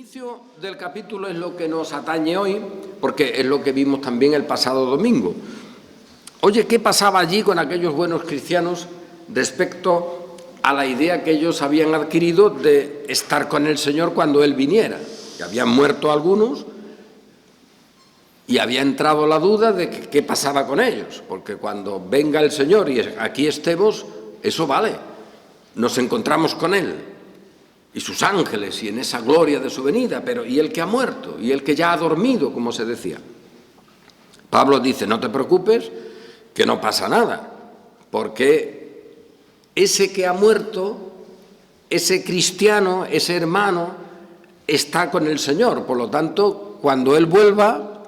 inicio del capítulo es lo que nos atañe hoy, porque es lo que vimos también el pasado domingo. Oye, ¿qué pasaba allí con aquellos buenos cristianos respecto a la idea que ellos habían adquirido de estar con el Señor cuando Él viniera? Que habían muerto algunos y había entrado la duda de qué pasaba con ellos, porque cuando venga el Señor y aquí estemos, eso vale, nos encontramos con Él y sus ángeles y en esa gloria de su venida, pero ¿y el que ha muerto? ¿Y el que ya ha dormido, como se decía? Pablo dice, no te preocupes, que no pasa nada, porque ese que ha muerto, ese cristiano, ese hermano, está con el Señor. Por lo tanto, cuando Él vuelva,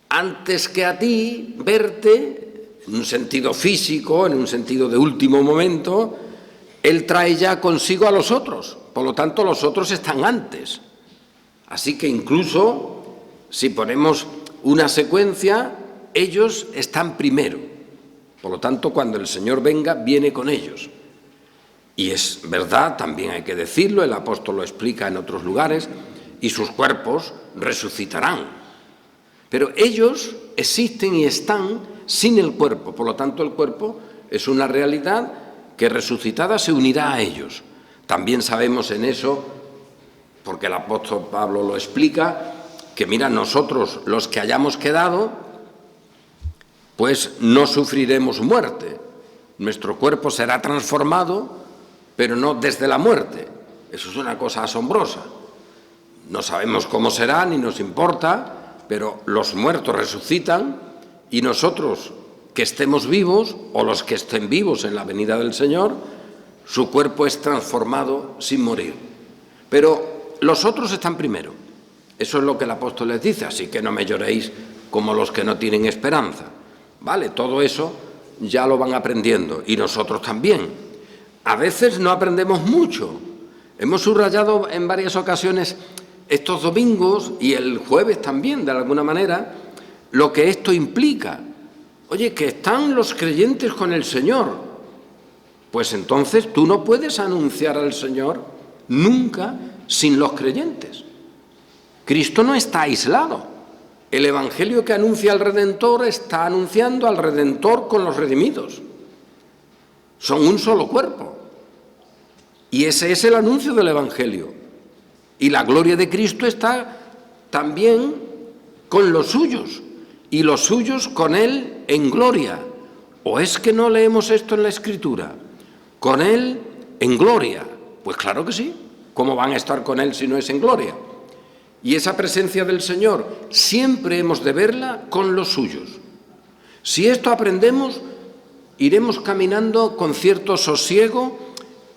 antes que a ti, verte, en un sentido físico, en un sentido de último momento, Él trae ya consigo a los otros. Por lo tanto, los otros están antes. Así que incluso, si ponemos una secuencia, ellos están primero. Por lo tanto, cuando el Señor venga, viene con ellos. Y es verdad, también hay que decirlo, el apóstol lo explica en otros lugares, y sus cuerpos resucitarán. Pero ellos existen y están sin el cuerpo. Por lo tanto, el cuerpo es una realidad que resucitada se unirá a ellos. También sabemos en eso, porque el apóstol Pablo lo explica, que mira, nosotros los que hayamos quedado, pues no sufriremos muerte. Nuestro cuerpo será transformado, pero no desde la muerte. Eso es una cosa asombrosa. No sabemos cómo será, ni nos importa, pero los muertos resucitan y nosotros que estemos vivos, o los que estén vivos en la venida del Señor, su cuerpo es transformado sin morir. Pero los otros están primero. Eso es lo que el apóstol les dice, así que no me lloréis como los que no tienen esperanza. Vale, todo eso ya lo van aprendiendo, y nosotros también. A veces no aprendemos mucho. Hemos subrayado en varias ocasiones estos domingos, y el jueves también, de alguna manera, lo que esto implica. Oye, que están los creyentes con el Señor. Pues entonces tú no puedes anunciar al Señor nunca sin los creyentes. Cristo no está aislado. El Evangelio que anuncia al Redentor está anunciando al Redentor con los redimidos. Son un solo cuerpo. Y ese es el anuncio del Evangelio. Y la gloria de Cristo está también con los suyos. Y los suyos con Él en gloria. ¿O es que no leemos esto en la Escritura? Con Él en gloria. Pues claro que sí. ¿Cómo van a estar con Él si no es en gloria? Y esa presencia del Señor siempre hemos de verla con los suyos. Si esto aprendemos, iremos caminando con cierto sosiego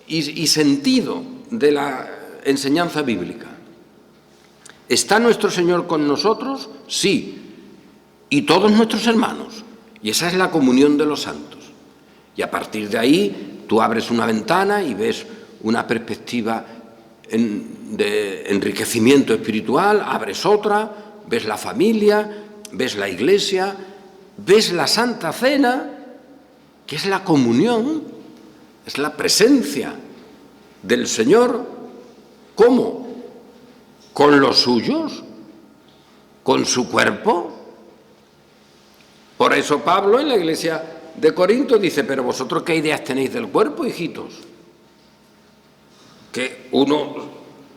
y sentido de la enseñanza bíblica. ¿Está nuestro Señor con nosotros? Sí. Y todos nuestros hermanos. Y esa es la comunión de los santos. Y a partir de ahí tú abres una ventana y ves una perspectiva de enriquecimiento espiritual, abres otra, ves la familia, ves la iglesia, ves la Santa Cena, que es la comunión, es la presencia del Señor. ¿Cómo? ¿Con los suyos? ¿Con su cuerpo? Por eso Pablo en la iglesia de Corinto dice, pero vosotros ¿qué ideas tenéis del cuerpo, hijitos? Que uno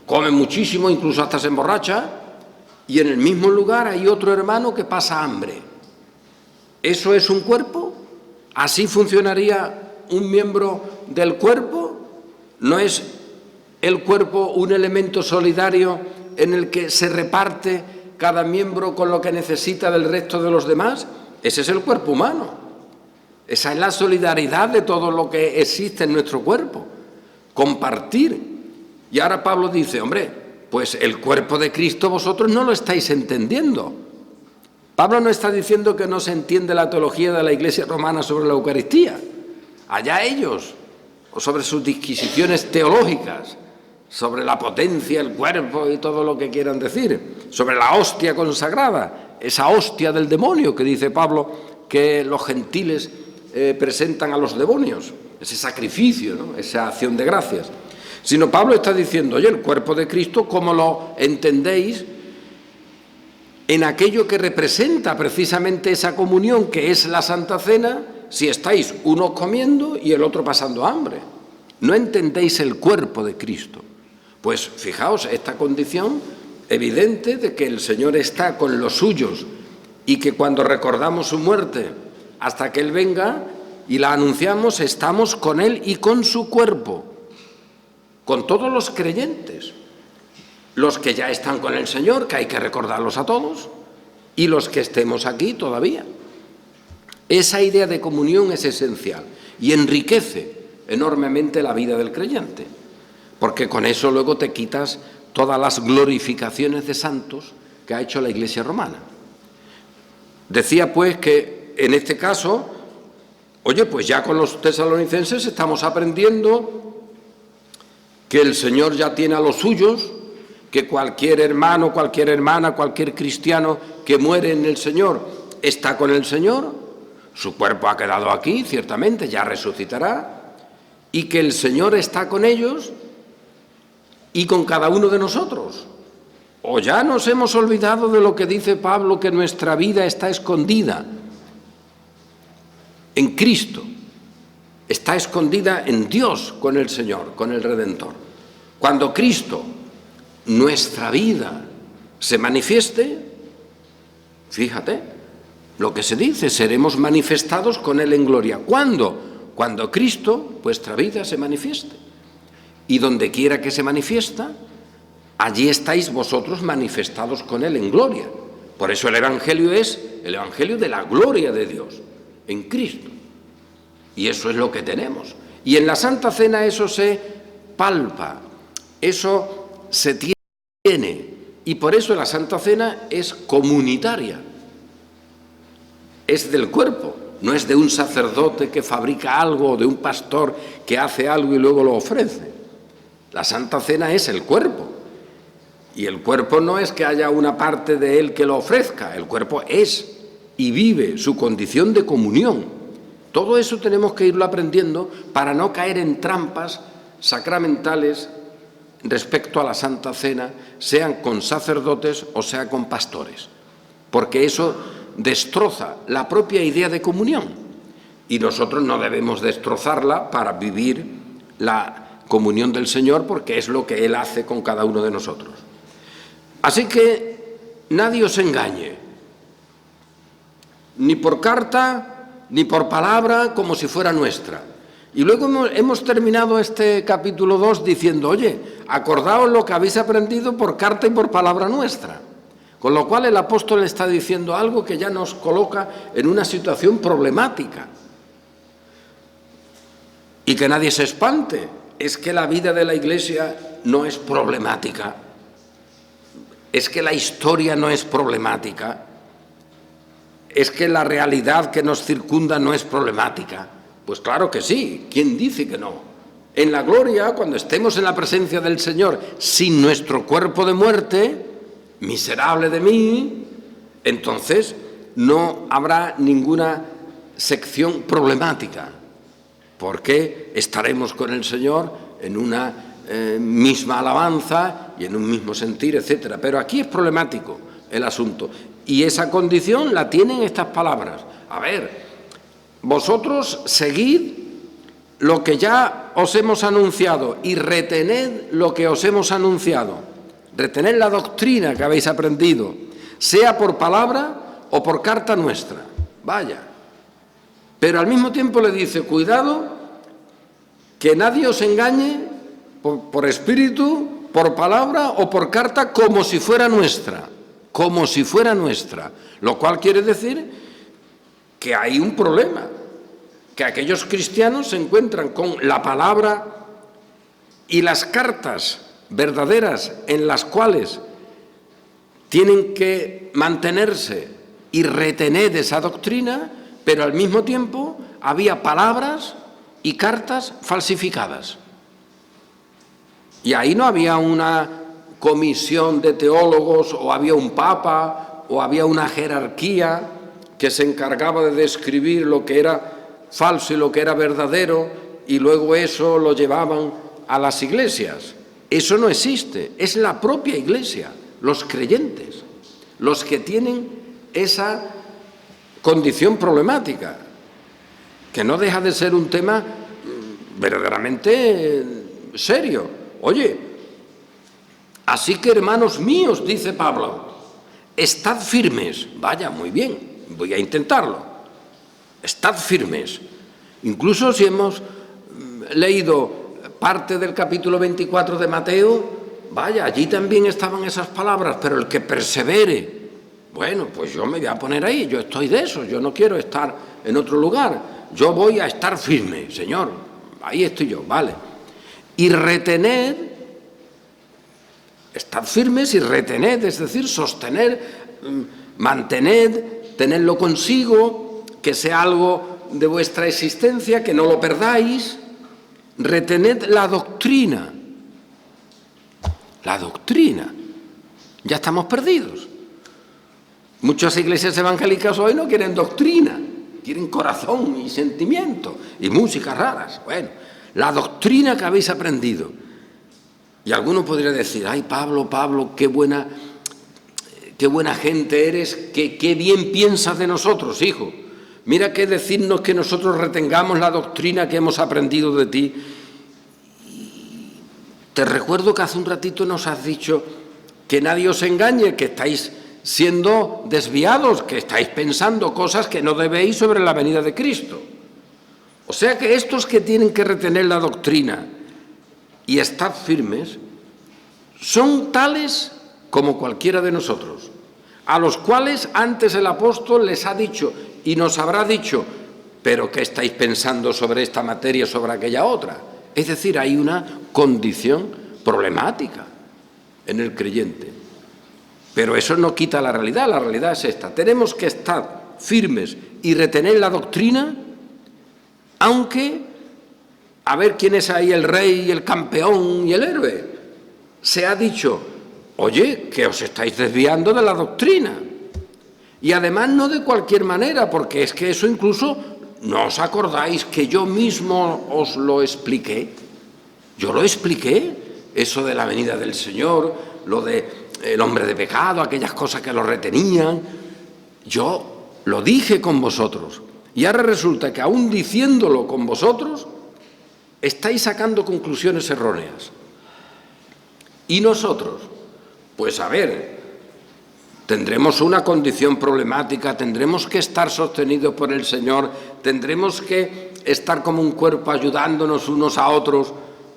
come muchísimo, incluso hasta se emborracha, y en el mismo lugar hay otro hermano que pasa hambre. ¿Eso es un cuerpo? ¿Así funcionaría un miembro del cuerpo? ¿No es el cuerpo un elemento solidario en el que se reparte cada miembro con lo que necesita del resto de los demás? Ese es el cuerpo humano. Esa es la solidaridad de todo lo que existe en nuestro cuerpo. Compartir. Y ahora Pablo dice, hombre, pues el cuerpo de Cristo vosotros no lo estáis entendiendo. Pablo no está diciendo que no se entiende la teología de la Iglesia romana sobre la Eucaristía. Allá ellos, o sobre sus disquisiciones teológicas, sobre la potencia, el cuerpo y todo lo que quieran decir, sobre la hostia consagrada, esa hostia del demonio que dice Pablo que los gentiles presentan a los demonios, ese sacrificio, ¿no? Esa acción de gracias. Sino Pablo está diciendo, oye, el cuerpo de Cristo, ¿cómo lo entendéis? En aquello que representa precisamente esa comunión que es la Santa Cena, si estáis unos comiendo y el otro pasando hambre. No entendéis el cuerpo de Cristo. Pues fijaos, esta condición evidente de que el Señor está con los suyos y que cuando recordamos su muerte hasta que Él venga y la anunciamos, estamos con Él y con su cuerpo, con todos los creyentes, los que ya están con el Señor, que hay que recordarlos a todos, y los que estemos aquí todavía. Esa idea de comunión es esencial y enriquece enormemente la vida del creyente, porque con eso luego te quitas todas las glorificaciones de santos que ha hecho la Iglesia romana. Decía pues que en este caso, oye, pues ya con los tesalonicenses estamos aprendiendo que el Señor ya tiene a los suyos, que cualquier hermano, cualquier hermana, cualquier cristiano que muere en el Señor está con el Señor, su cuerpo ha quedado aquí, ciertamente, ya resucitará, y que el Señor está con ellos y con cada uno de nosotros. O ya nos hemos olvidado de lo que dice Pablo, que nuestra vida está escondida en Cristo, está escondida en Dios con el Señor, con el Redentor. Cuando Cristo, nuestra vida, se manifieste, fíjate lo que se dice, seremos manifestados con Él en gloria. ¿Cuándo? Cuando Cristo, vuestra vida, se manifieste. Y donde quiera que se manifiesta, allí estáis vosotros manifestados con Él en gloria. Por eso el Evangelio es el Evangelio de la gloria de Dios, en Cristo. Y eso es lo que tenemos. Y en la Santa Cena eso se palpa, eso se tiene. Y por eso la Santa Cena es comunitaria. Es del cuerpo, no es de un sacerdote que fabrica algo o de un pastor que hace algo y luego lo ofrece. La Santa Cena es el cuerpo. Y el cuerpo no es que haya una parte de él que lo ofrezca, el cuerpo es y vive su condición de comunión. Todo eso tenemos que irlo aprendiendo para no caer en trampas sacramentales respecto a la Santa Cena, sean con sacerdotes o sea con pastores, porque eso destroza la propia idea de comunión y nosotros no debemos destrozarla para vivir la comunión del Señor, porque es lo que Él hace con cada uno de nosotros. Así que nadie os engañe, ni por carta, ni por palabra, como si fuera nuestra. Y luego hemos terminado este capítulo 2 diciendo, oye, acordaos lo que habéis aprendido por carta y por palabra nuestra. Con lo cual el apóstol está diciendo algo que ya nos coloca en una situación problemática. Y que nadie se espante, es que la vida de la Iglesia no es problemática. Es que la historia no es problemática, es que la realidad que nos circunda no es problemática. Pues claro que sí, ¿quién dice que no? En la gloria, cuando estemos en la presencia del Señor, sin nuestro cuerpo de muerte, miserable de mí, entonces no habrá ninguna sección problemática, porque estaremos con el Señor en una misma alabanza y en un mismo sentir, etcétera. Pero aquí es problemático el asunto y esa condición la tienen estas palabras. A ver, vosotros seguid lo que ya os hemos anunciado y retened lo que os hemos anunciado, retened la doctrina que habéis aprendido, sea por palabra o por carta nuestra. Vaya, pero al mismo tiempo le dice, cuidado que nadie os engañe por espíritu, por palabra o por carta, como si fuera nuestra, lo cual quiere decir que hay un problema, que aquellos cristianos se encuentran con la palabra y las cartas verdaderas en las cuales tienen que mantenerse y retener esa doctrina, pero al mismo tiempo había palabras y cartas falsificadas. Y ahí no había una comisión de teólogos o había un papa o había una jerarquía que se encargaba de describir lo que era falso y lo que era verdadero y luego eso lo llevaban a las iglesias. Eso no existe, es la propia Iglesia, los creyentes, los que tienen esa condición problemática, que no deja de ser un tema verdaderamente serio. Oye, así que hermanos míos, dice Pablo, estad firmes. Vaya, muy bien, voy a intentarlo. Estad firmes. Incluso si hemos leído parte del capítulo 24 de Mateo, vaya, allí también estaban esas palabras, pero el que persevere, bueno, pues yo me voy a poner ahí, yo estoy de eso, yo no quiero estar en otro lugar, yo voy a estar firme, Señor, ahí estoy yo, vale. Y retened, estad firmes y retened, es decir, sostener, mantened, tenedlo consigo, que sea algo de vuestra existencia, que no lo perdáis. Retened la doctrina. La doctrina. Ya estamos perdidos. Muchas iglesias evangélicas hoy no quieren doctrina, quieren corazón y sentimiento y músicas raras. Bueno, la doctrina que habéis aprendido. Y alguno podría decir, ay Pablo, qué buena gente eres, qué bien piensas de nosotros, hijo. Mira que decirnos que nosotros retengamos la doctrina que hemos aprendido de ti. Te recuerdo que hace un ratito nos has dicho que nadie os engañe, que estáis siendo desviados, que estáis pensando cosas que no debéis sobre la venida de Cristo. O sea que estos que tienen que retener la doctrina y estar firmes son tales como cualquiera de nosotros, a los cuales antes el apóstol les ha dicho y nos habrá dicho, pero ¿qué estáis pensando sobre esta materia, sobre aquella otra? Es decir, hay una condición problemática en el creyente. Pero eso no quita la realidad es esta. Tenemos que estar firmes y retener la doctrina, aunque, a ver quién es ahí el rey, el campeón y el héroe. Se ha dicho, oye, que os estáis desviando de la doctrina. Y además no de cualquier manera, porque es que eso incluso, ¿no os acordáis que yo mismo os lo expliqué? Yo lo expliqué, eso de la venida del Señor, lo de el hombre de pecado, aquellas cosas que lo retenían. Yo lo dije con vosotros. Y ahora resulta que aún diciéndolo con vosotros, estáis sacando conclusiones erróneas. Y nosotros, pues a ver, tendremos una condición problemática, tendremos que estar sostenidos por el Señor, tendremos que estar como un cuerpo ayudándonos unos a otros,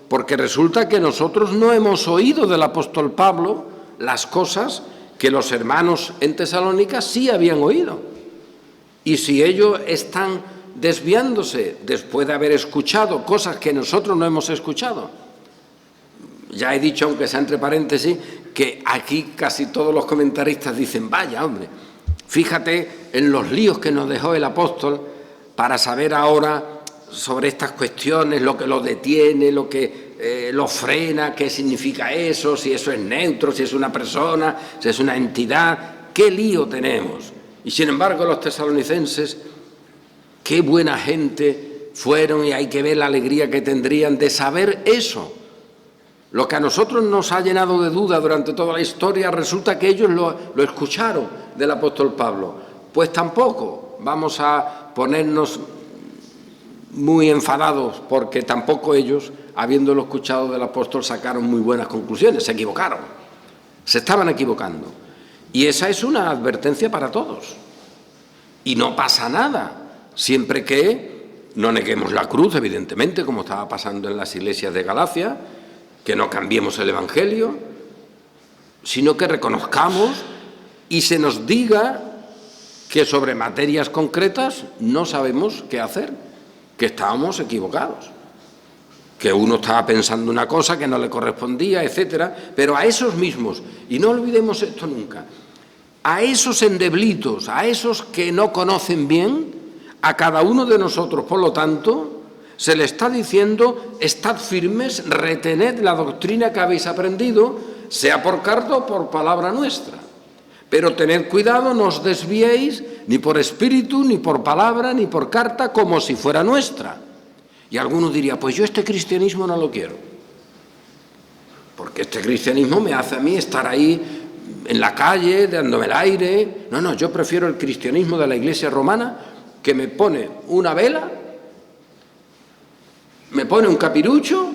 porque resulta que nosotros no hemos oído del apóstol Pablo las cosas que los hermanos en Tesalónica sí habían oído. Y si ellos están desviándose después de haber escuchado cosas que nosotros no hemos escuchado, ya he dicho, aunque sea entre paréntesis, que aquí casi todos los comentaristas dicen, vaya hombre, fíjate en los líos que nos dejó el apóstol para saber ahora sobre estas cuestiones, lo que lo detiene, lo que lo frena, qué significa eso, si eso es neutro, si es una persona, si es una entidad, qué lío tenemos. Y sin embargo los tesalonicenses, qué buena gente fueron, y hay que ver la alegría que tendrían de saber eso. Lo que a nosotros nos ha llenado de duda durante toda la historia, resulta que ellos lo escucharon del apóstol Pablo. Pues tampoco vamos a ponernos muy enfadados, porque tampoco ellos, habiéndolo escuchado del apóstol, sacaron muy buenas conclusiones, se equivocaron, se estaban equivocando. Y esa es una advertencia para todos. Y no pasa nada, siempre que no neguemos la cruz, evidentemente, como estaba pasando en las iglesias de Galacia, que no cambiemos el Evangelio, sino que reconozcamos y se nos diga que sobre materias concretas no sabemos qué hacer, que estábamos equivocados, que uno estaba pensando una cosa que no le correspondía, etcétera, pero a esos mismos, y no olvidemos esto nunca, a esos endeblitos, a esos que no conocen bien, a cada uno de nosotros, por lo tanto, se le está diciendo, estad firmes, retened la doctrina que habéis aprendido, sea por carta o por palabra nuestra. Pero tened cuidado, no os desviéis ni por espíritu, ni por palabra, ni por carta, como si fuera nuestra. Y alguno diría, pues yo este cristianismo no lo quiero. porque este cristianismo me hace a mí estar ahí en la calle, dándome el aire. No, yo prefiero el cristianismo de la Iglesia romana, que me pone una vela, me pone un capirucho,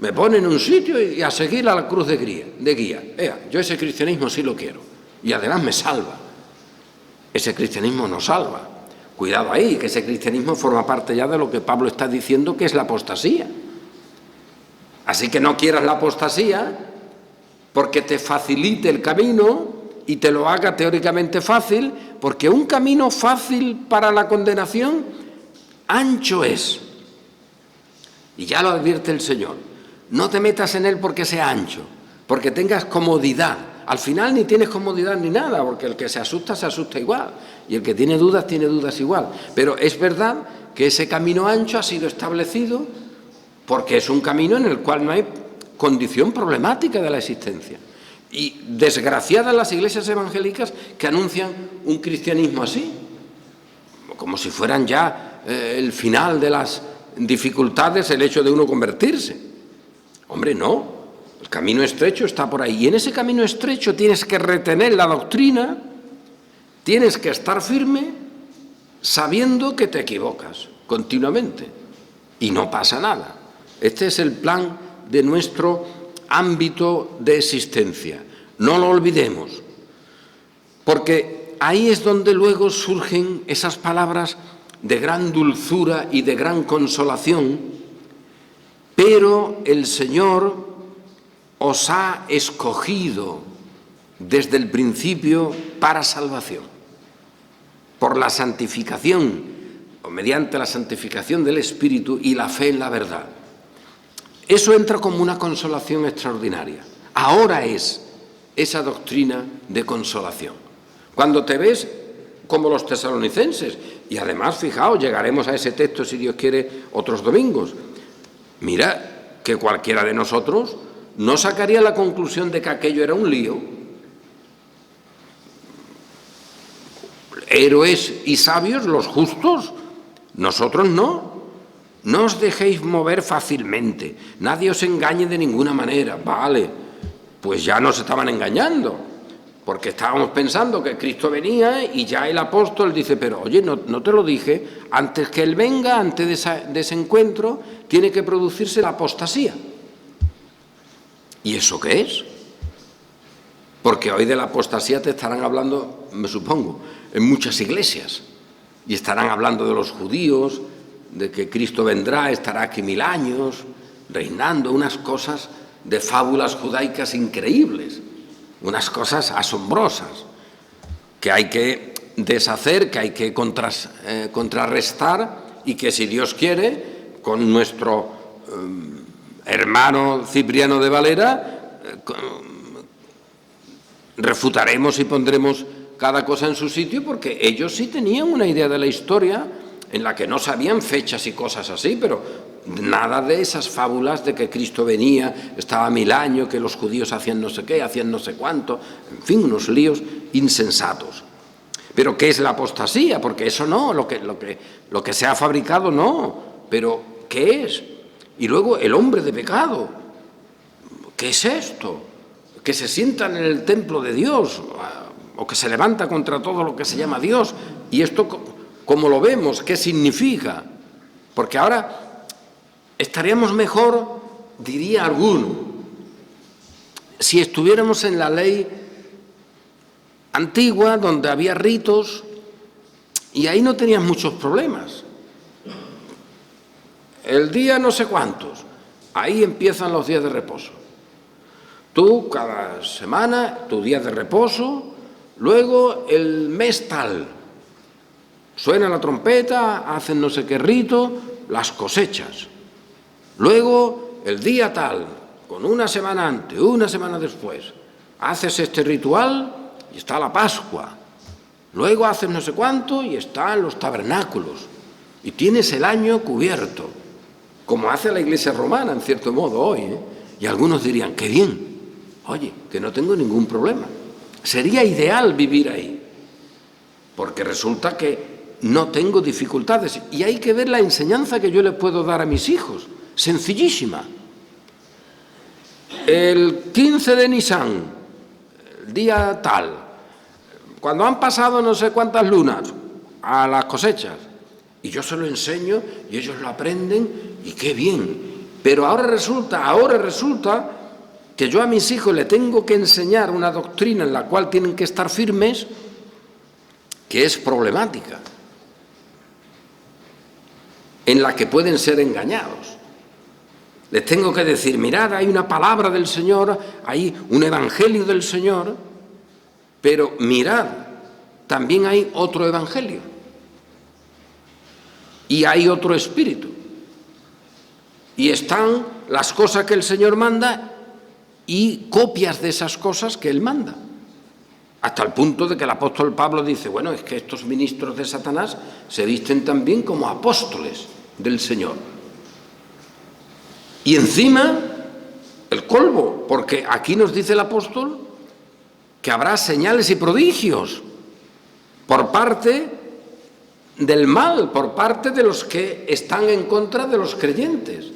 me pone en un sitio y a seguir a la cruz de guía. Yo ese cristianismo sí lo quiero. Y además me salva. Ese cristianismo nos salva. Cuidado ahí, que ese cristianismo forma parte ya de lo que Pablo está diciendo, que es la apostasía. Así que no quieras la apostasía porque te facilite el camino y te lo haga teóricamente fácil, porque un camino fácil para la condenación, ancho es. Y ya lo advierte el Señor. No te metas en él porque sea ancho, porque tengas comodidad. Al final ni tienes comodidad ni nada, porque el que se asusta igual, y el que tiene dudas igual. Pero es verdad que ese camino ancho ha sido establecido porque es un camino en el cual no hay condición problemática de la existencia. Y desgraciadas las iglesias evangélicas que anuncian un cristianismo así, como si fueran ya el final de las dificultades el hecho de uno convertirse. Hombre, no. El camino estrecho está por ahí. Y en ese camino estrecho tienes que retener la doctrina, tienes que estar firme, sabiendo que te equivocas continuamente. Y no pasa nada. Este es el plan de nuestro ámbito de existencia. No lo olvidemos. Porque ahí es donde luego surgen esas palabras de gran dulzura y de gran consolación. Pero el Señor os ha escogido desde el principio para salvación, por la santificación, o mediante la santificación del Espíritu y la fe en la verdad. Eso entra como una consolación extraordinaria. Ahora es esa doctrina de consolación. Cuando te ves como los tesalonicenses, y además, fijaos, llegaremos a ese texto, si Dios quiere, otros domingos. Mira que cualquiera de nosotros no sacaría la conclusión de que aquello era un lío. Héroes y sabios, los justos, nosotros no. No os dejéis mover fácilmente, nadie os engañe de ninguna manera. Vale, pues ya nos estaban engañando, porque estábamos pensando que Cristo venía y ya el apóstol dice, pero oye, no te lo dije, antes que Él venga, antes de ese encuentro, tiene que producirse la apostasía. ¿Y eso qué es? Porque hoy de la apostasía te estarán hablando, me supongo, en muchas iglesias, y estarán hablando de los judíos, de que Cristo vendrá, estará aquí 1000 años, reinando, unas cosas de fábulas judaicas increíbles, unas cosas asombrosas, que hay que deshacer, que hay que contrarrestar, y que si Dios quiere, con nuestro hermano Cipriano de Valera, refutaremos y pondremos cada cosa en su sitio, porque ellos sí tenían una idea de la historia en la que no sabían fechas y cosas así, pero nada de esas fábulas de que Cristo venía, estaba 1000 años, que los judíos hacían no sé qué, hacían no sé cuánto, en fin, unos líos insensatos. Pero ¿qué es la apostasía? Porque eso no, lo que se ha fabricado no, pero ¿qué es? Y luego el hombre de pecado, ¿qué es esto? Que se sientan en el templo de Dios, o que se levanta contra todo lo que se llama Dios, y esto, ¿cómo lo vemos? ¿Qué significa? Porque ahora estaríamos mejor, diría alguno, si estuviéramos en la ley antigua, donde había ritos, y ahí no tenías muchos problemas. El día no sé cuántos, ahí empiezan los días de reposo. Tú, cada semana, tu día de reposo, luego el mes tal, suena la trompeta, hacen no sé qué rito, las cosechas. Luego, el día tal, con una semana antes, una semana después, haces este ritual y está la Pascua. Luego haces no sé cuánto y están los tabernáculos. Y tienes el año cubierto, como hace la Iglesia romana, en cierto modo, hoy. Y algunos dirían, qué bien, oye, que no tengo ningún problema. Sería ideal vivir ahí, porque resulta que no tengo dificultades. Y hay que ver la enseñanza que yo le puedo dar a mis hijos, sencillísima. el 15 de Nisan, el día tal, cuando han pasado no sé cuántas lunas a las cosechas, y yo se lo enseño y ellos lo aprenden y qué bien. Pero ahora resulta que yo a mis hijos le tengo que enseñar una doctrina en la cual tienen que estar firmes, que es problemática, en la que pueden ser engañados. Les tengo que decir, mirad, hay una palabra del Señor, hay un evangelio del Señor, pero mirad, también hay otro evangelio y hay otro espíritu. Y están las cosas que el Señor manda y copias de esas cosas que Él manda. Hasta el punto de que el apóstol Pablo dice, bueno, es que estos ministros de Satanás se visten también como apóstoles del Señor. Y encima, el colmo, porque aquí nos dice el apóstol que habrá señales y prodigios por parte del mal, por parte de los que están en contra de los creyentes.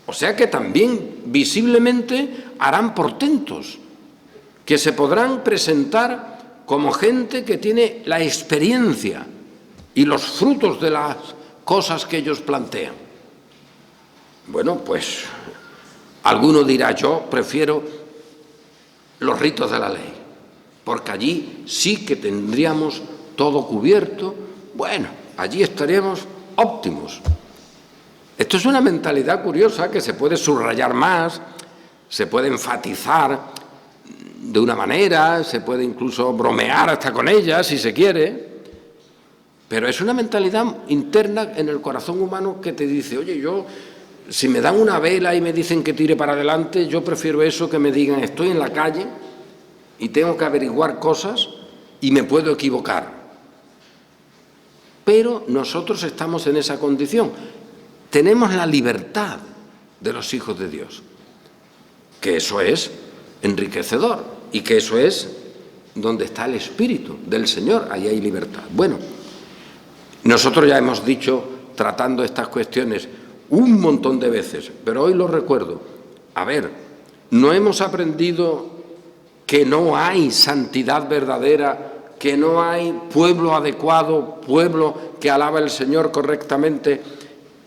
O sea que también visiblemente harán portentos, que se podrán presentar como gente que tiene la experiencia y los frutos de las cosas que ellos plantean. Bueno, pues alguno dirá, yo prefiero los ritos de la ley, porque allí sí que tendríamos todo cubierto. Bueno, allí estaríamos óptimos. Esto es una mentalidad curiosa que se puede subrayar más, se puede enfatizar de una manera, se puede incluso bromear hasta con ella si se quiere, pero es una mentalidad interna en el corazón humano que te dice, oye, yo, si me dan una vela y me dicen que tire para adelante, yo prefiero eso que me digan, estoy en la calle y tengo que averiguar cosas y me puedo equivocar. Pero nosotros estamos en esa condición. Tenemos la libertad de los hijos de Dios, que eso es enriquecedor y que eso es donde está el Espíritu del Señor, ahí hay libertad. Bueno, nosotros ya hemos dicho, tratando estas cuestiones un montón de veces, pero hoy lo recuerdo. A ver, no hemos aprendido que no hay santidad verdadera, que no hay pueblo adecuado, pueblo que alaba al Señor correctamente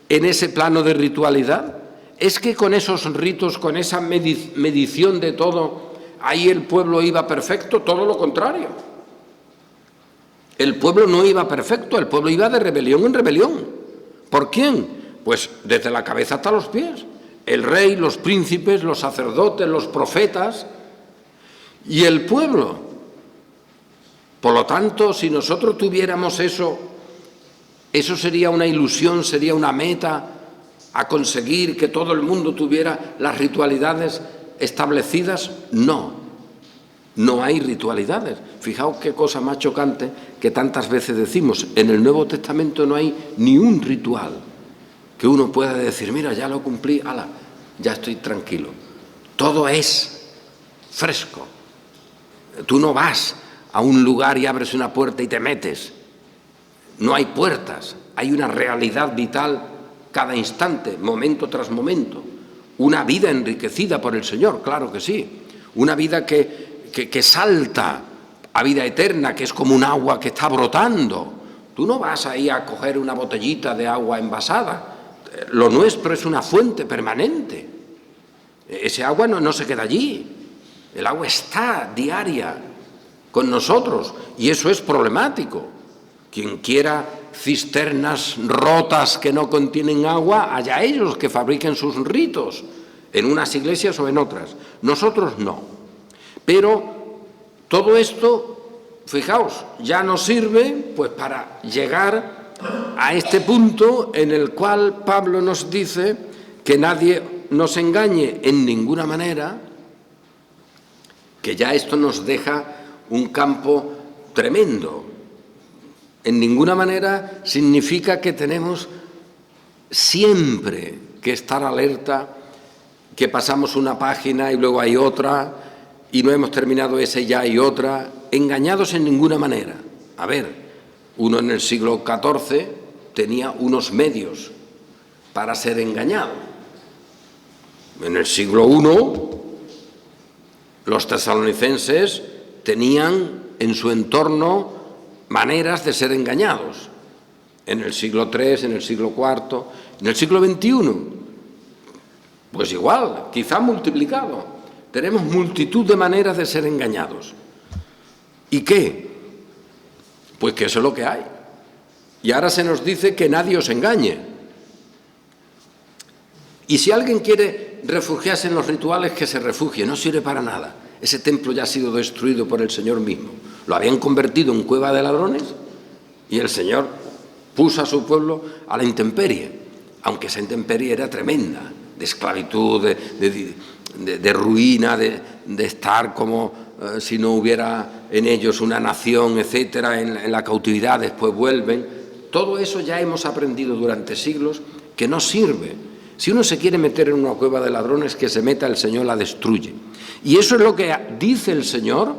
en ese plano de ritualidad. Es que con esos ritos, con esa medición de todo, ahí el pueblo iba perfecto, todo lo contrario. El pueblo no iba perfecto, el pueblo iba de rebelión en rebelión. ¿Por quién? Pues desde la cabeza hasta los pies. El rey, los príncipes, los sacerdotes, los profetas y el pueblo. Por lo tanto, si nosotros tuviéramos eso sería una ilusión, sería una meta a conseguir que todo el mundo tuviera las ritualidades establecidas. No, no hay ritualidades. Fijaos qué cosa más chocante que tantas veces decimos. En el Nuevo Testamento no hay ni un ritual que uno pueda decir, mira, ya lo cumplí, ala, ya estoy tranquilo. Todo es fresco. Tú no vas a un lugar y abres una puerta y te metes. No hay puertas, hay una realidad vital cada instante, momento tras momento. Una vida enriquecida por el Señor, claro que sí. Una vida que salta a vida eterna, que es como un agua que está brotando. Tú no vas ahí a coger una botellita de agua envasada. Lo nuestro es una fuente permanente. Ese agua no se queda allí. El agua está diaria con nosotros y eso es problemático. Quien quiera cisternas rotas que no contienen agua, allá ellos que fabriquen sus ritos, en unas iglesias o en otras. Nosotros no. Pero todo esto, fijaos, ya nos sirve pues para llegar a este punto en el cual Pablo nos dice que nadie nos engañe en ninguna manera, que ya esto nos deja un campo tremendo. En ninguna manera significa que tenemos siempre que estar alerta, que pasamos una página y luego hay otra, y no hemos terminado esa y ya hay otra. Engañados en ninguna manera. A ver, uno en el siglo XIV tenía unos medios para ser engañado. En el siglo I Los tesalonicenses tenían en su entorno maneras de ser engañados. En el siglo III, en el siglo IV, en el siglo XXI, pues igual, quizá multiplicado. Tenemos multitud de maneras de ser engañados. ¿Y qué? Pues que eso es lo que hay. Y ahora se nos dice que nadie os engañe. Y si alguien quiere refugiarse en los rituales, que se refugie, no sirve para nada. Ese templo ya ha sido destruido por el Señor mismo. Lo habían convertido en cueva de ladrones y el Señor puso a su pueblo a la intemperie, aunque esa intemperie era tremenda, de esclavitud, de ruina, de estar como si no hubiera en ellos una nación, etcétera, en la cautividad, después vuelven. Todo eso ya hemos aprendido durante siglos que no sirve. Si uno se quiere meter en una cueva de ladrones, que se meta, el Señor la destruye. Y eso es lo que dice el Señor,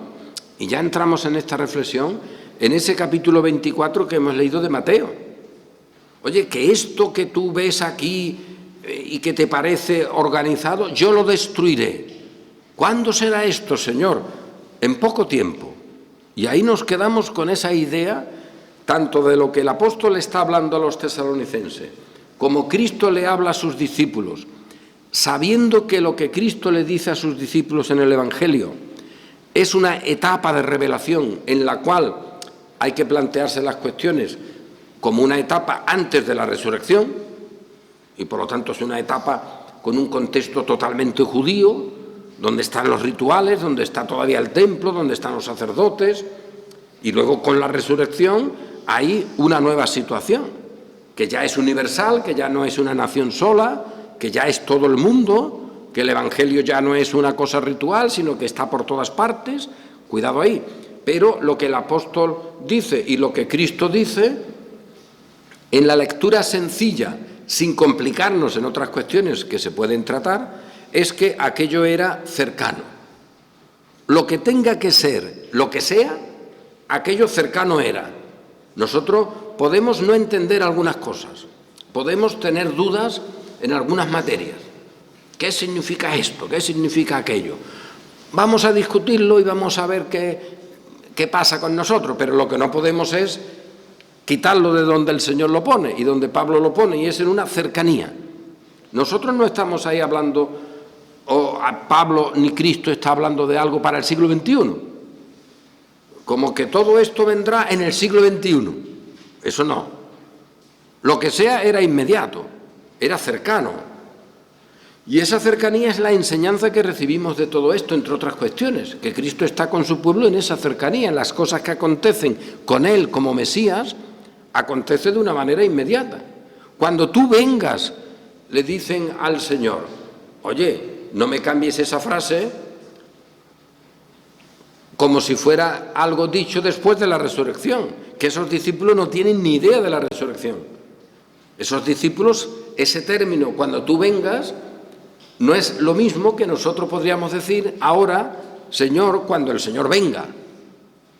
y ya entramos en esta reflexión, en ese capítulo 24 que hemos leído de Mateo. Oye, que esto que tú ves aquí y que te parece organizado, yo lo destruiré. ¿Cuándo será esto, Señor? En poco tiempo. Y ahí nos quedamos con esa idea, tanto de lo que el apóstol está hablando a los tesalonicenses, como Cristo le habla a sus discípulos, sabiendo que lo que Cristo le dice a sus discípulos en el Evangelio es una etapa de revelación en la cual hay que plantearse las cuestiones como una etapa antes de la resurrección, y por lo tanto es una etapa con un contexto totalmente judío, donde están los rituales, donde está todavía el templo, donde están los sacerdotes, y luego con la resurrección hay una nueva situación, que ya es universal, que ya no es una nación sola, que ya es todo el mundo, que el Evangelio ya no es una cosa ritual, sino que está por todas partes. Cuidado ahí. Pero lo que el apóstol dice y lo que Cristo dice, en la lectura sencilla, sin complicarnos en otras cuestiones que se pueden tratar, es que aquello era cercano. Lo que tenga que ser, lo que sea, aquello cercano era. Nosotros podemos no entender algunas cosas, podemos tener dudas en algunas materias. ¿Qué significa esto? ¿Qué significa aquello? Vamos a discutirlo y vamos a ver qué pasa con nosotros, pero lo que no podemos es quitarlo de donde el Señor lo pone y donde Pablo lo pone, y es en una cercanía. Nosotros no estamos ahí hablando, o Pablo ni Cristo está hablando de algo para el siglo XXI, como que todo esto vendrá en el siglo XXI. Eso no. Lo que sea era inmediato, era cercano. Y esa cercanía es la enseñanza que recibimos de todo esto, entre otras cuestiones, que Cristo está con su pueblo en esa cercanía, en las cosas que acontecen con Él como Mesías, acontece de una manera inmediata. Cuando tú vengas, le dicen al Señor, oye, no me cambies esa frase como si fuera algo dicho después de la resurrección, que esos discípulos no tienen ni idea de la resurrección. Esos discípulos, ese término, cuando tú vengas, no es lo mismo que nosotros podríamos decir ahora, Señor, cuando el Señor venga,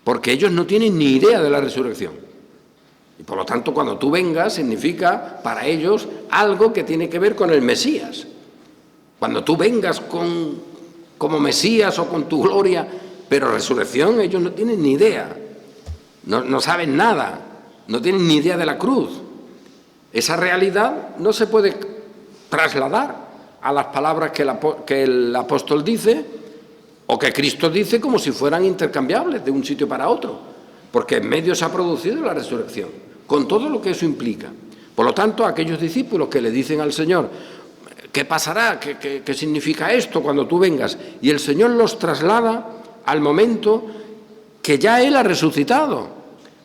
porque ellos no tienen ni idea de la resurrección. Y por lo tanto, cuando tú vengas, significa para ellos algo que tiene que ver con el Mesías. Cuando tú vengas como Mesías o con tu gloria, pero resurrección, ellos no tienen ni idea, no saben nada, no tienen ni idea de la cruz. Esa realidad no se puede trasladar a las palabras que el apóstol dice o que Cristo dice como si fueran intercambiables de un sitio para otro, porque en medio se ha producido la resurrección, con todo lo que eso implica. Por lo tanto, aquellos discípulos que le dicen al Señor, ¿qué pasará? ¿Qué significa esto cuando tú vengas? Y el Señor los traslada al momento que ya Él ha resucitado,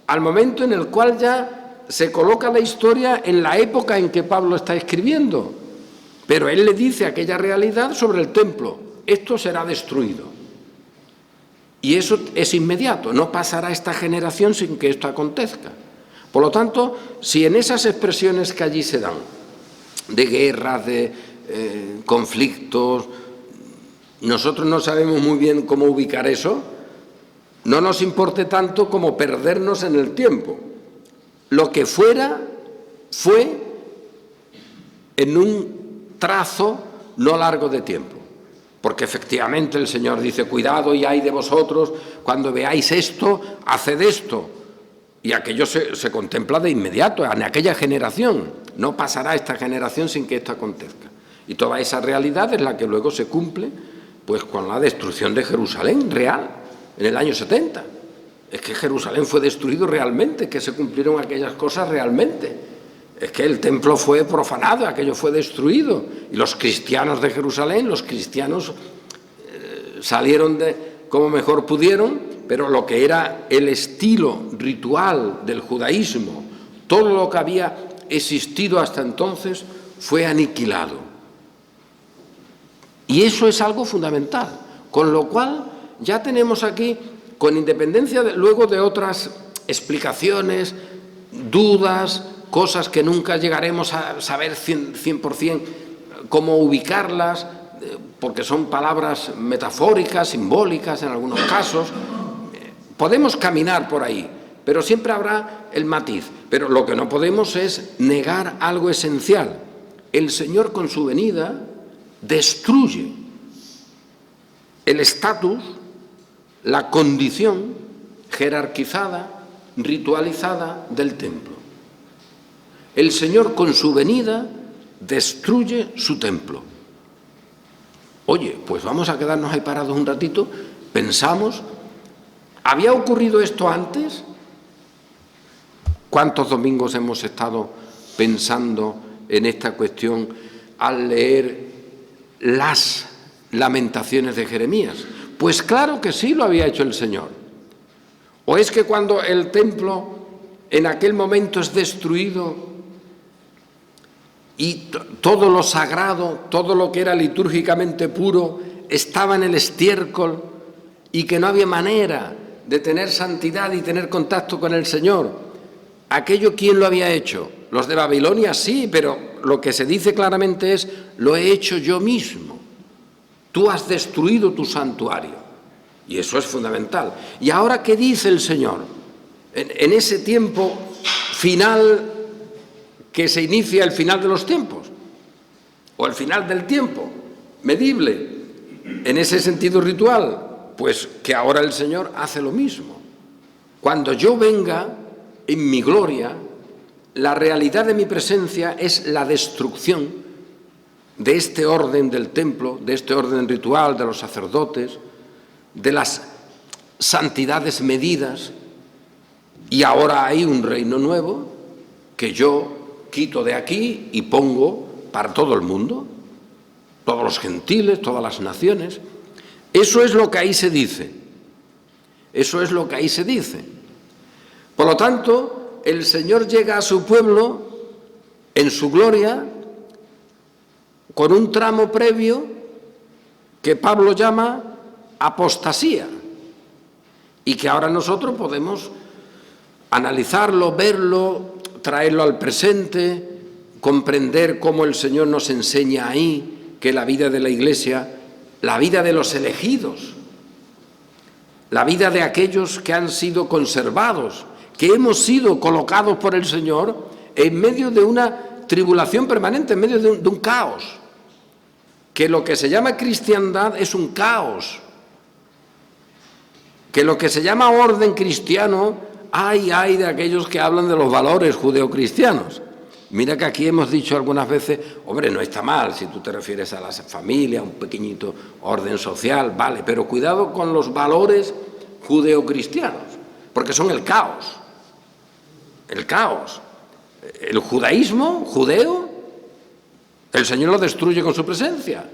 al momento en el cual ya se coloca la historia en la época en que Pablo está escribiendo. Pero Él le dice aquella realidad sobre el templo, esto será destruido. Y eso es inmediato, no pasará esta generación sin que esto acontezca. Por lo tanto, si en esas expresiones que allí se dan, de guerras, de conflictos, nosotros no sabemos muy bien cómo ubicar eso, no nos importe tanto como perdernos en el tiempo. Lo que fuera, fue en un trazo no largo de tiempo. porque efectivamente el Señor dice, cuidado y ay de vosotros, cuando veáis esto, haced esto. Y aquello se contempla de inmediato, en aquella generación. No pasará esta generación sin que esto acontezca. Y toda esa realidad es la que luego se cumple pues con la destrucción de Jerusalén real, en el año 70. Es que Jerusalén fue destruido realmente, que se cumplieron aquellas cosas realmente. Es que el templo fue profanado, aquello fue destruido. Y los cristianos de Jerusalén, los cristianos salieron como mejor pudieron, pero lo que era el estilo ritual del judaísmo, todo lo que había existido hasta entonces, fue aniquilado. Y eso es algo fundamental, con lo cual ya tenemos aquí, con independencia luego de otras explicaciones, dudas, cosas que nunca llegaremos a saber 100% cómo ubicarlas, porque son palabras metafóricas, simbólicas en algunos casos. Podemos caminar por ahí, pero siempre habrá el matiz. Pero lo que no podemos es negar algo esencial. El Señor con su venida destruye el estatus, la condición jerarquizada, ritualizada del templo. El Señor con su venida destruye su templo. Oye, pues vamos a quedarnos ahí parados un ratito, pensamos, ¿había ocurrido esto antes? ¿Cuántos domingos hemos estado pensando en esta cuestión al leer las lamentaciones de Jeremías? Pues claro que sí lo había hecho el Señor. ¿O es que cuando el templo en aquel momento es destruido y todo lo sagrado, todo lo que era litúrgicamente puro, estaba en el estiércol y que no había manera de tener santidad y tener contacto con el Señor? ¿Aquello quién lo había hecho? Los de Babilonia sí, pero lo que se dice claramente es, lo he hecho yo mismo. Tú has destruido tu santuario. Y eso es fundamental. ¿Y ahora qué dice el Señor? En ese tiempo final que se inicia el final de los tiempos, o el final del tiempo, medible, en ese sentido ritual, pues que ahora el Señor hace lo mismo. Cuando yo venga en mi gloria, la realidad de mi presencia es la destrucción de este orden del templo, de este orden ritual de los sacerdotes, de las santidades medidas, y ahora hay un reino nuevo que yo quito de aquí y pongo para todo el mundo, todos los gentiles, todas las naciones. Eso es lo que ahí se dice. Eso es lo que ahí se dice. Por lo tanto, el Señor llega a su pueblo en su gloria con un tramo previo que Pablo llama apostasía y que ahora nosotros podemos analizarlo, verlo, traerlo al presente, comprender cómo el Señor nos enseña ahí que la vida de la Iglesia, la vida de los elegidos, la vida de aquellos que han sido conservados, que hemos sido colocados por el Señor en medio de una tribulación permanente, en medio de un caos, que lo que se llama cristiandad es un caos, que lo que se llama orden cristiano, ay de aquellos que hablan de los valores judeocristianos. Mira que aquí hemos dicho algunas veces, hombre, no está mal si tú te refieres a la familia, a un pequeñito orden social, vale, pero cuidado con los valores judeocristianos, porque son el caos. El caos. El judaísmo judeo, el Señor lo destruye con su presencia.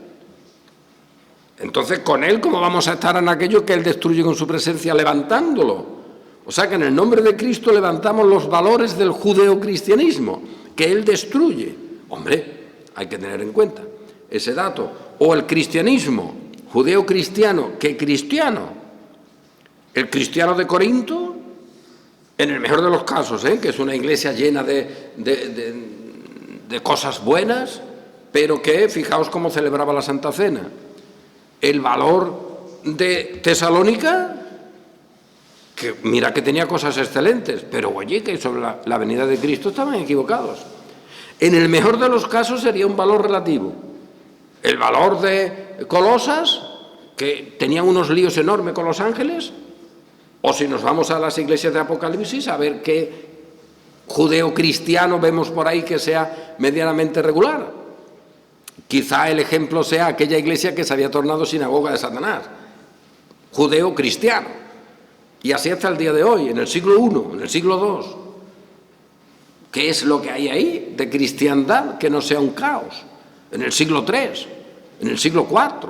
Entonces, con Él, ¿cómo vamos a estar en aquello que Él destruye con su presencia levantándolo? O sea que en el nombre de Cristo levantamos los valores del judeocristianismo, que Él destruye. Hombre, hay que tener en cuenta ese dato. O el cristianismo, judeo-cristiano, ¿qué cristiano? El cristiano de Corinto, en el mejor de los casos, que es una iglesia llena de cosas buenas, pero que, fijaos cómo celebraba la Santa Cena. El valor de Tesalónica, que mira que tenía cosas excelentes, pero oye, que sobre la venida de Cristo estaban equivocados. En el mejor de los casos sería un valor relativo. El valor de Colosas, que tenían unos líos enormes con los ángeles, o si nos vamos a las iglesias de Apocalipsis, a ver qué judeo-cristiano vemos por ahí que sea medianamente regular. Quizá el ejemplo sea aquella iglesia que se había tornado sinagoga de Satanás, judeo-cristiano. Y así hasta el día de hoy, en el siglo I, en el siglo II. ¿Qué es lo que hay ahí de cristiandad que no sea un caos? En el siglo III, en el siglo IV,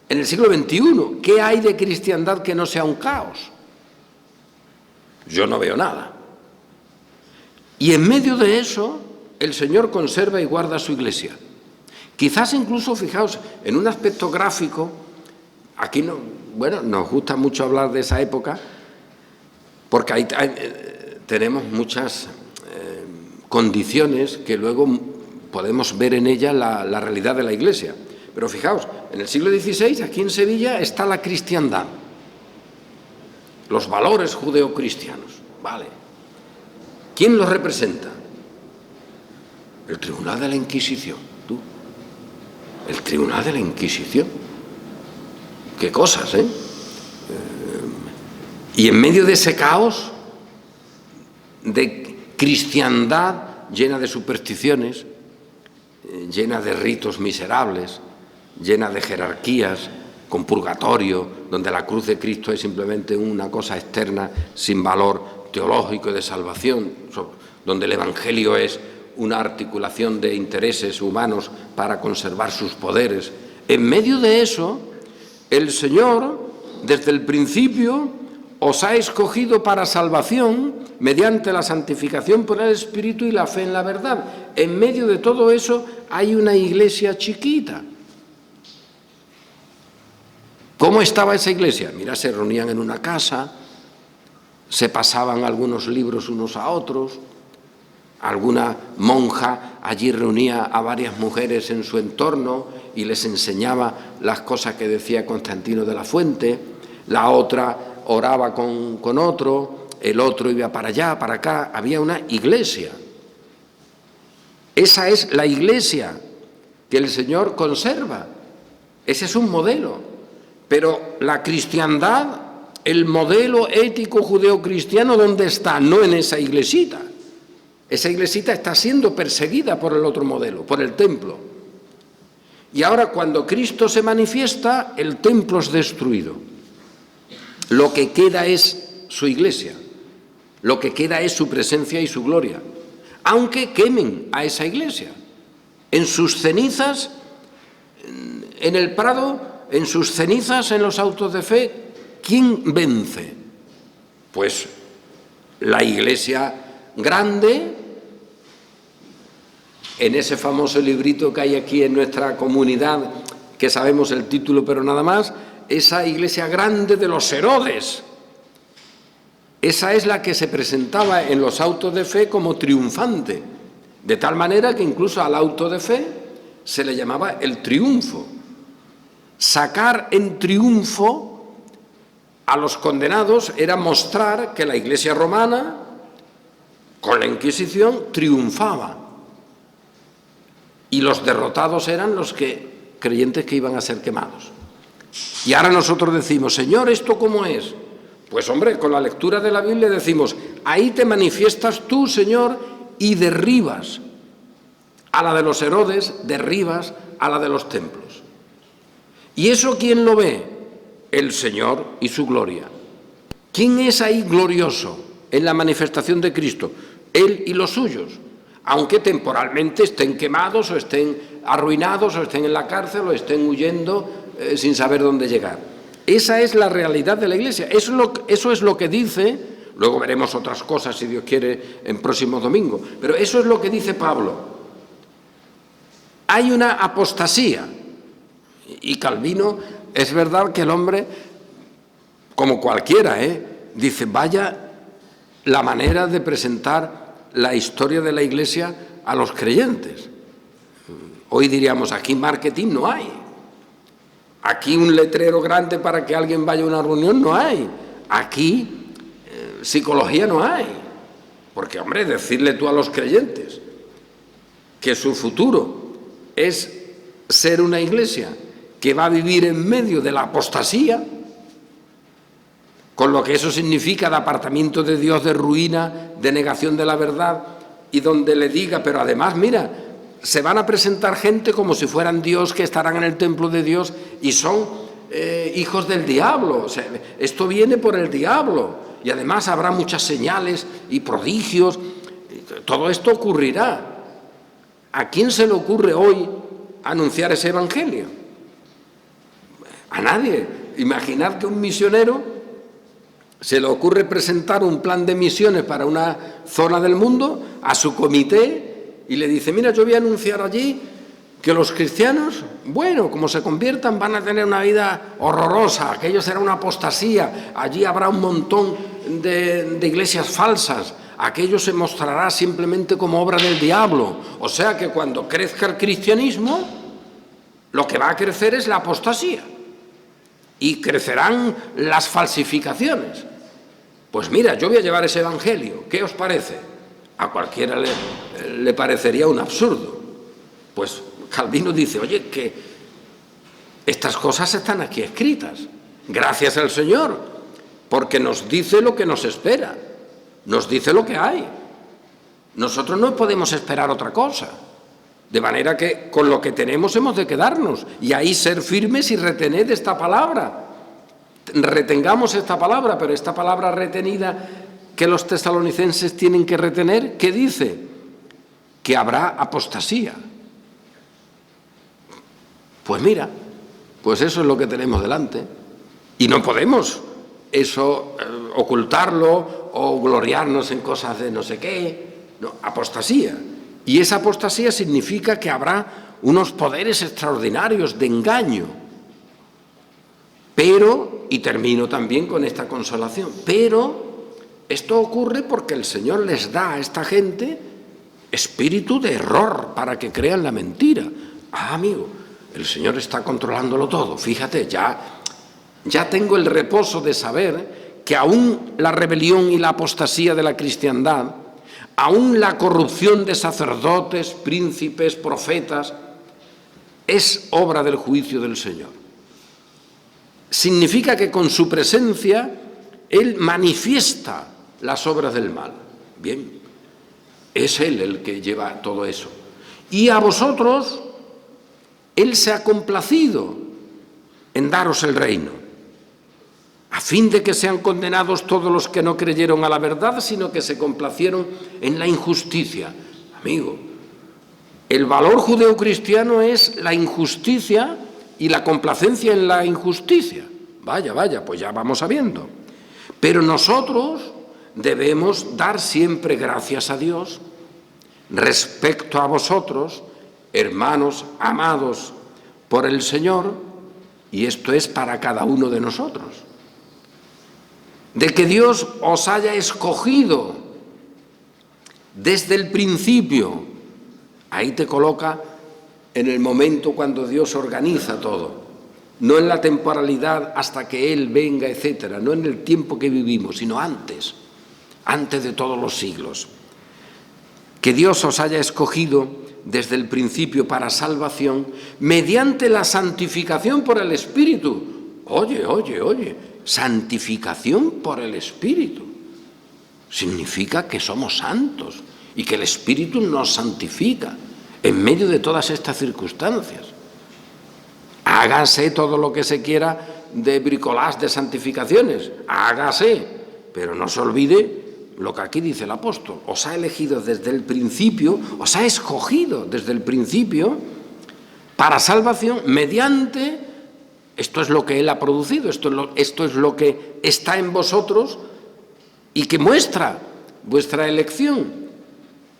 en el siglo XXI, ¿qué hay de cristiandad que no sea un caos? Yo no veo nada. Y en medio de eso, el Señor conserva y guarda su iglesia. Quizás incluso, fijaos, en un aspecto gráfico, aquí no, bueno, nos gusta mucho hablar de esa época, porque ahí tenemos muchas condiciones que luego podemos ver en ella la realidad de la iglesia. Pero fijaos, en el siglo XVI, aquí en Sevilla, está la cristiandad, los valores judeocristianos, ¿vale? ¿Quién los representa? El Tribunal de la Inquisición, tú. El Tribunal de la Inquisición. Qué cosas, ¿eh? Y en medio de ese caos de cristiandad llena de supersticiones, llena de ritos miserables, llena de jerarquías, con purgatorio, donde la cruz de Cristo es simplemente una cosa externa sin valor teológico y de salvación, donde el Evangelio es una articulación de intereses humanos para conservar sus poderes. En medio de eso, el Señor, desde el principio, os ha escogido para salvación mediante la santificación por el Espíritu y la fe en la verdad. En medio de todo eso hay una iglesia chiquita. ¿Cómo estaba esa iglesia? Mira, se reunían en una casa, se pasaban algunos libros unos a otros, alguna monja allí reunía a varias mujeres en su entorno y les enseñaba las cosas que decía Constantino de la Fuente, la otra oraba con otro, el otro iba para allá, para acá, había una iglesia. Esa es la iglesia que el Señor conserva, ese es un modelo, pero la cristiandad, el modelo ético judeocristiano, ¿dónde está? No en esa iglesita. Esa iglesita está siendo perseguida por el otro modelo, por el templo. Y ahora cuando Cristo se manifiesta, el templo es destruido. Lo que queda es su iglesia, lo que queda es su presencia y su gloria. Aunque quemen a esa iglesia, en sus cenizas, en el prado, en sus cenizas, en los autos de fe, ¿quién vence? Pues la iglesia grande, en ese famoso librito que hay aquí en nuestra comunidad, que sabemos el título pero nada más, esa iglesia grande de los Herodes. Esa es la que se presentaba en los autos de fe como triunfante, de tal manera que incluso al auto de fe se le llamaba el triunfo. Sacar en triunfo a los condenados era mostrar que la Iglesia romana, con la Inquisición, triunfaba. Y los derrotados eran los creyentes que iban a ser quemados. Y ahora nosotros decimos, Señor, ¿esto cómo es? Pues hombre, con la lectura de la Biblia decimos, ahí te manifiestas tú, Señor, y derribas a la de los Herodes, derribas a la de los templos. ¿Y eso quién lo ve? El Señor y su gloria. ¿Quién es ahí glorioso en la manifestación de Cristo? Él y los suyos, aunque temporalmente estén quemados o estén arruinados o estén en la cárcel o estén huyendo sin saber dónde llegar. Esa es la realidad de la Iglesia, eso es lo que dice, luego veremos otras cosas si Dios quiere en próximo domingo, pero eso es lo que dice Pablo. Hay una apostasía. Y Calvino, es verdad que el hombre, como cualquiera, dice, vaya la manera de presentar la historia de la Iglesia a los creyentes. Hoy diríamos, aquí marketing no hay. Aquí un letrero grande para que alguien vaya a una reunión no hay. Aquí psicología no hay. Porque, hombre, decirle tú a los creyentes que su futuro es ser una iglesia que va a vivir en medio de la apostasía, con lo que eso significa de apartamiento de Dios, de ruina, de negación de la verdad, y donde le diga, pero además, mira, se van a presentar gente como si fueran Dios, que estarán en el templo de Dios y son hijos del diablo. O sea, esto viene por el diablo, y además habrá muchas señales y prodigios. Todo esto ocurrirá. ¿A quién se le ocurre hoy anunciar ese evangelio? A nadie. Imaginad que un misionero se le ocurre presentar un plan de misiones para una zona del mundo a su comité y le dice, mira, yo voy a anunciar allí que los cristianos, bueno, como se conviertan, van a tener una vida horrorosa, aquello será una apostasía, allí habrá un montón de iglesias falsas, aquello se mostrará simplemente como obra del diablo. O sea que cuando crezca el cristianismo, lo que va a crecer es la apostasía y crecerán las falsificaciones. Pues mira, yo voy a llevar ese evangelio, ¿qué os parece? A cualquiera le parecería un absurdo. Pues Calvino dice, oye, que estas cosas están aquí escritas, gracias al Señor, porque nos dice lo que nos espera, nos dice lo que hay. Nosotros no podemos esperar otra cosa, de manera que con lo que tenemos hemos de quedarnos y ahí ser firmes y retener esta palabra. Retengamos esta palabra, pero esta palabra retenida que los tesalonicenses tienen que retener, ¿qué dice? Que habrá apostasía. Pues mira, pues eso es lo que tenemos delante. Y no podemos eso ocultarlo o gloriarnos en cosas de no sé qué. No, apostasía. Y esa apostasía significa que habrá unos poderes extraordinarios de engaño. Pero, y termino también con esta consolación, pero esto ocurre porque el Señor les da a esta gente espíritu de error para que crean la mentira. Ah, amigo, el Señor está controlándolo todo. Fíjate, ya tengo el reposo de saber que aún la rebelión y la apostasía de la cristiandad, aún la corrupción de sacerdotes, príncipes, profetas, es obra del juicio del Señor. Significa que con su presencia Él manifiesta las obras del mal. Bien, es Él el que lleva todo eso. Y a vosotros Él se ha complacido en daros el reino, a fin de que sean condenados todos los que no creyeron a la verdad, sino que se complacieron en la injusticia. Amigo, el valor judeocristiano es la injusticia y la complacencia en la injusticia. Vaya, pues ya vamos sabiendo. Pero nosotros debemos dar siempre gracias a Dios respecto a vosotros, hermanos amados por el Señor, y esto es para cada uno de nosotros, de que Dios os haya escogido desde el principio. Ahí te coloca en el momento cuando Dios organiza todo, no en la temporalidad hasta que Él venga, etcétera, no en el tiempo que vivimos, sino antes de todos los siglos. Que Dios os haya escogido desde el principio para salvación mediante la santificación por el Espíritu. Oye, santificación por el Espíritu. Significa que somos santos y que el Espíritu nos santifica en medio de todas estas circunstancias. Hágase todo lo que se quiera de bricolage de santificaciones, hágase, pero no se olvide lo que aquí dice el apóstol. Os ha elegido desde el principio, os ha escogido desde el principio para salvación mediante, esto es lo que Él ha producido, esto es lo que está en vosotros y que muestra vuestra elección,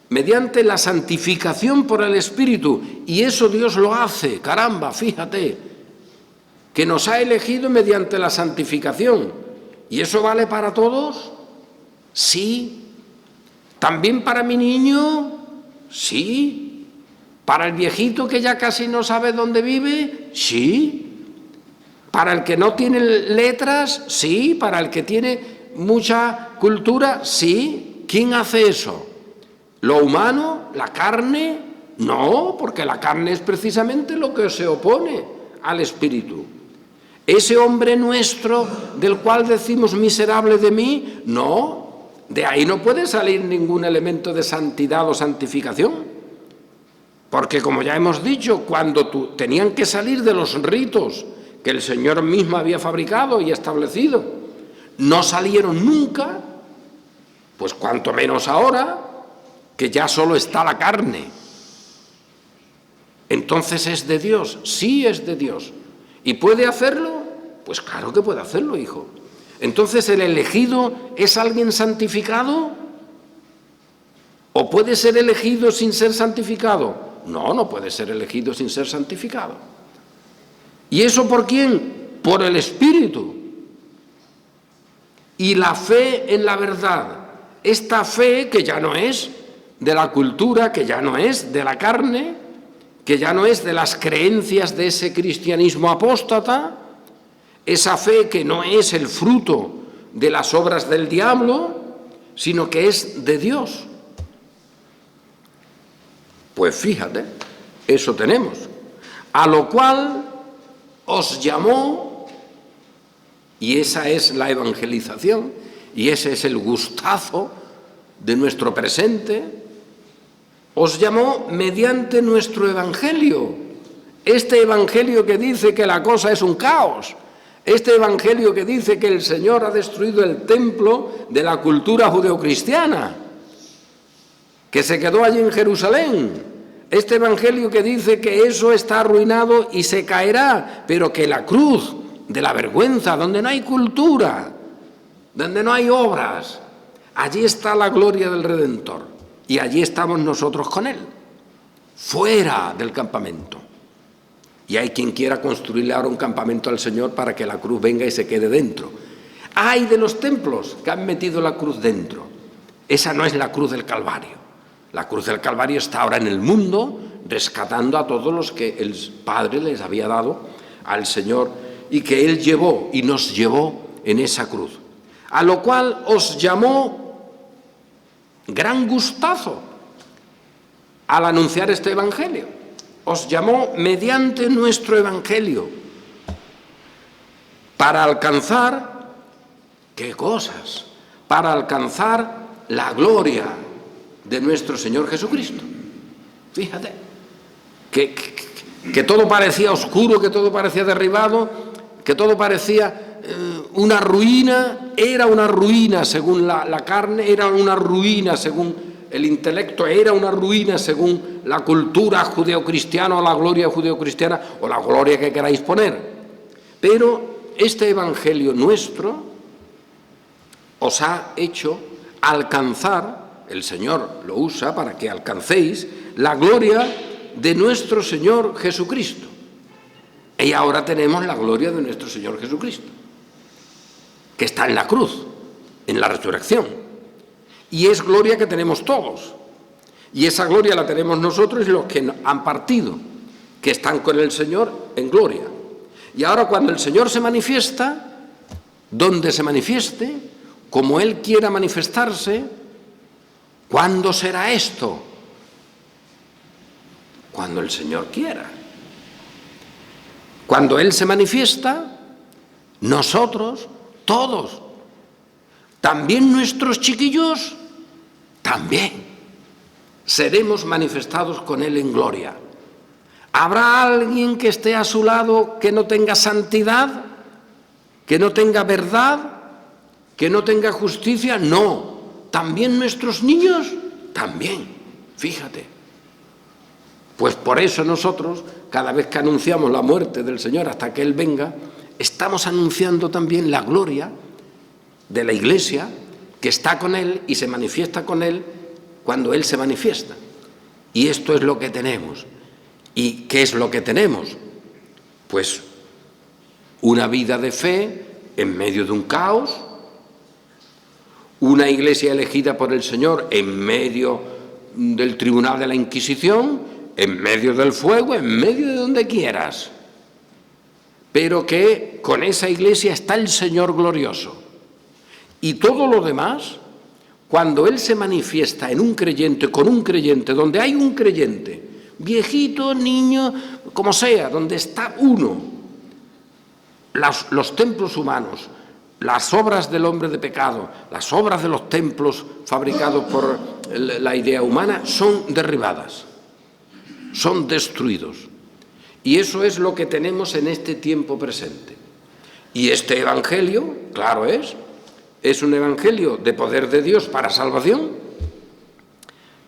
mediante la santificación por el Espíritu. Y eso Dios lo hace, caramba, fíjate, que nos ha elegido mediante la santificación. ¿Y eso vale para todos? Sí. ¿También para mi niño? Sí. ¿Para el viejito que ya casi no sabe dónde vive? Sí. ¿Para el que no tiene letras? Sí. ¿Para el que tiene mucha cultura? Sí. ¿Quién hace eso? ¿Lo humano? ¿La carne? No, porque la carne es precisamente lo que se opone al Espíritu. Ese hombre nuestro del cual decimos miserable de mí, no, de ahí no puede salir ningún elemento de santidad o santificación. Porque como ya hemos dicho, cuando tenían que salir de los ritos que el Señor mismo había fabricado y establecido, no salieron nunca, pues cuanto menos ahora, que ya solo está la carne. Entonces ¿es de Dios? Sí, es de Dios. ¿Y puede hacerlo? Pues claro que puede hacerlo, hijo. Entonces, ¿el elegido es alguien santificado? ¿O puede ser elegido sin ser santificado? No, no puede ser elegido sin ser santificado. ¿Y eso por quién? Por el Espíritu. Y la fe en la verdad, esta fe que ya no es de la cultura, que ya no es de la carne, que ya no es de las creencias de ese cristianismo apóstata, esa fe que no es el fruto de las obras del diablo, sino que es de Dios. Pues fíjate, eso tenemos. A lo cual os llamó, y esa es la evangelización, y ese es el gustazo de nuestro presente, os llamó mediante nuestro evangelio. Este evangelio que dice que la cosa es un caos, este evangelio que dice que el Señor ha destruido el templo de la cultura judeocristiana, que se quedó allí en Jerusalén. Este evangelio que dice que eso está arruinado y se caerá, pero que la cruz de la vergüenza, donde no hay cultura, donde no hay obras, allí está la gloria del Redentor. Y allí estamos nosotros con Él, fuera del campamento. Y hay quien quiera construirle ahora un campamento al Señor para que la cruz venga y se quede dentro. ¡Ay de los templos que han metido la cruz dentro! Esa no es la cruz del Calvario. La cruz del Calvario está ahora en el mundo, rescatando a todos los que el Padre les había dado al Señor y que Él llevó y nos llevó en esa cruz. A lo cual os llamó gran gustazo al anunciar este evangelio. Os llamó mediante nuestro evangelio para alcanzar, ¿qué cosas? Para alcanzar la gloria de nuestro Señor Jesucristo. Fíjate, que todo parecía oscuro, que todo parecía derribado, que todo parecía una ruina, era una ruina según la carne, era una ruina según el intelecto, era una ruina según la cultura judeocristiana o la gloria judeocristiana o la gloria que queráis poner. Pero este evangelio nuestro os ha hecho alcanzar, el Señor lo usa para que alcancéis la gloria de nuestro Señor Jesucristo. Y ahora tenemos la gloria de nuestro Señor Jesucristo, que está en la cruz, en la resurrección. Y es gloria que tenemos todos. Y esa gloria la tenemos nosotros y los que han partido, que están con el Señor en gloria. Y ahora cuando el Señor se manifiesta, donde se manifieste, como Él quiera manifestarse, ¿cuándo será esto? Cuando el Señor quiera. Cuando Él se manifiesta, nosotros, todos, también nuestros chiquillos, también seremos manifestados con Él en gloria. ¿Habrá alguien que esté a su lado que no tenga santidad, que no tenga verdad, que no tenga justicia? No. ¿También nuestros niños? También. Fíjate. Pues por eso nosotros, cada vez que anunciamos la muerte del Señor hasta que Él venga, estamos anunciando también la gloria de la Iglesia que está con Él y se manifiesta con Él cuando Él se manifiesta. Y esto es lo que tenemos. ¿Y qué es lo que tenemos? Pues una vida de fe en medio de un caos, una Iglesia elegida por el Señor en medio del tribunal de la Inquisición, en medio del fuego, en medio de donde quieras, pero que con esa Iglesia está el Señor glorioso. Y todo lo demás, cuando Él se manifiesta en un creyente, con un creyente, donde hay un creyente, viejito, niño, como sea, donde está uno, los templos humanos, las obras del hombre de pecado, las obras de los templos fabricados por la idea humana son derribadas, son destruidos. Y eso es lo que tenemos en este tiempo presente. Y este evangelio, claro es un evangelio de poder de Dios para salvación,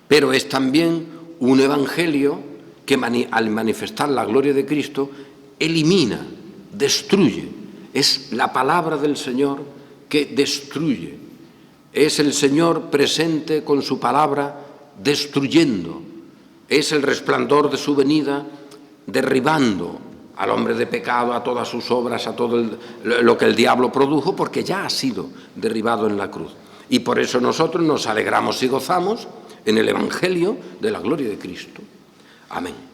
pero es también un evangelio que al manifestar la gloria de Cristo elimina, destruye. Es la palabra del Señor que destruye. Es el Señor presente con su palabra destruyendo. Es el resplandor de su venida derribando al hombre de pecado, a todas sus obras, a todo lo que el diablo produjo, porque ya ha sido derribado en la cruz. Y por eso nosotros nos alegramos y gozamos en el evangelio de la gloria de Cristo. Amén.